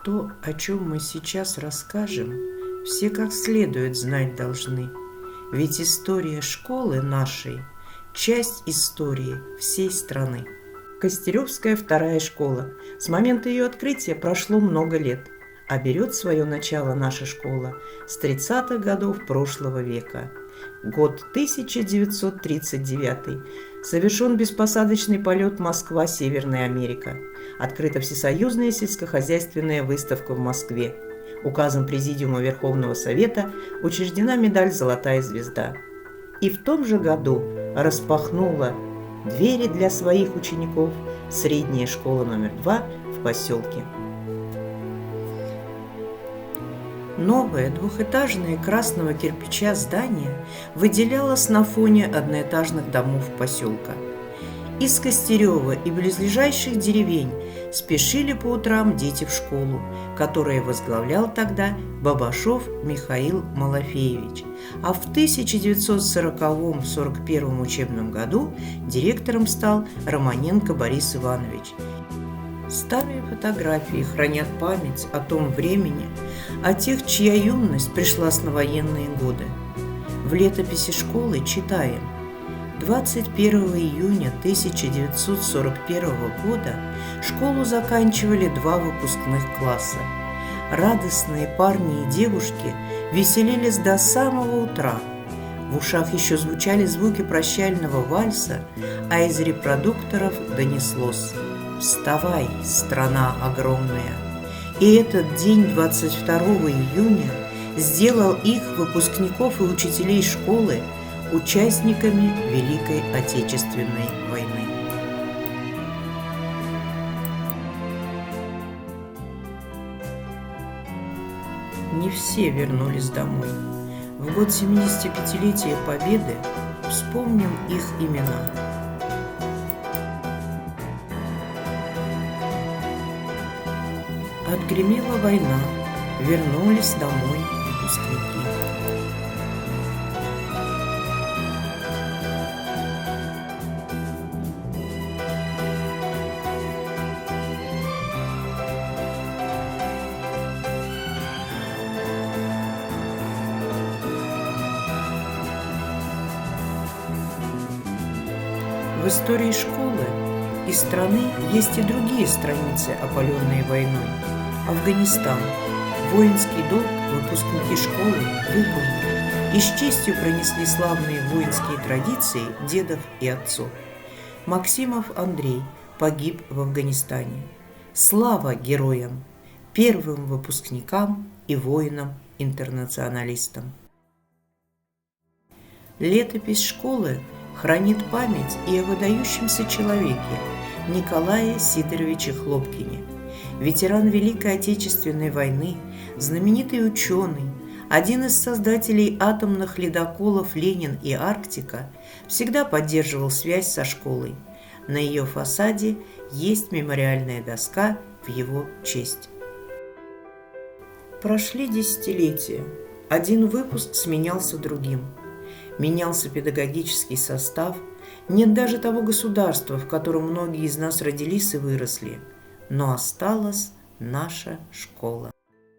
То, о чем мы сейчас расскажем, все как следует знать должны. Ведь история школы нашей – часть истории всей страны. Костеревская вторая школа. С момента ее открытия прошло много лет, а берет свое начало наша школа с 30-х годов прошлого века. Год 1939. Совершен беспосадочный полет Москва-Северная Америка. Открыта Всесоюзная сельскохозяйственная выставка в Москве. Указом Президиума Верховного Совета учреждена медаль «Золотая звезда». И в том же году распахнула двери для своих учеников средняя школа номер 2 в поселке. Новое двухэтажное красного кирпича здание выделялось на фоне одноэтажных домов поселка. Из Костерева и близлежащих деревень спешили по утрам дети в школу, которую возглавлял тогда Бабашов Михаил Малафеевич, а в 1940-41 учебном году директором стал Романенко Борис Иванович. Старые фотографии хранят память о том времени, о тех, чья юность пришлась на военные годы. В летописи школы читаем: 21 июня 1941 года школу заканчивали 2 выпускных класса. Радостные парни и девушки веселились до самого утра. В ушах еще звучали звуки прощального вальса, а из репродукторов донеслось: «Вставай, страна огромная!» И этот день, 22 июня, сделал их, выпускников и учителей школы, участниками Великой Отечественной войны. Не все вернулись домой. В год 75-летия Победы вспомним их имена. Отгремела война, вернулись домой выпускники. В истории школы и страны есть и другие страницы, опаленные войной. Афганистан. Воинский долг выпускники школы выполнили и с честью пронесли славные воинские традиции дедов и отцов. Максимов Андрей погиб в Афганистане. Слава героям, первым выпускникам и воинам-интернационалистам. Летопись школы хранит память и о выдающемся человеке Николае Сидоровиче Хлопкине. Ветеран Великой Отечественной войны, знаменитый ученый, один из создателей атомных ледоколов «Ленин» и «Арктика», всегда поддерживал связь со школой. На ее фасаде есть мемориальная доска в его честь. Прошли десятилетия. Один выпуск сменялся другим. Менялся педагогический состав. Нет даже того государства, в котором многие из нас родились и выросли. Но осталась наша школа.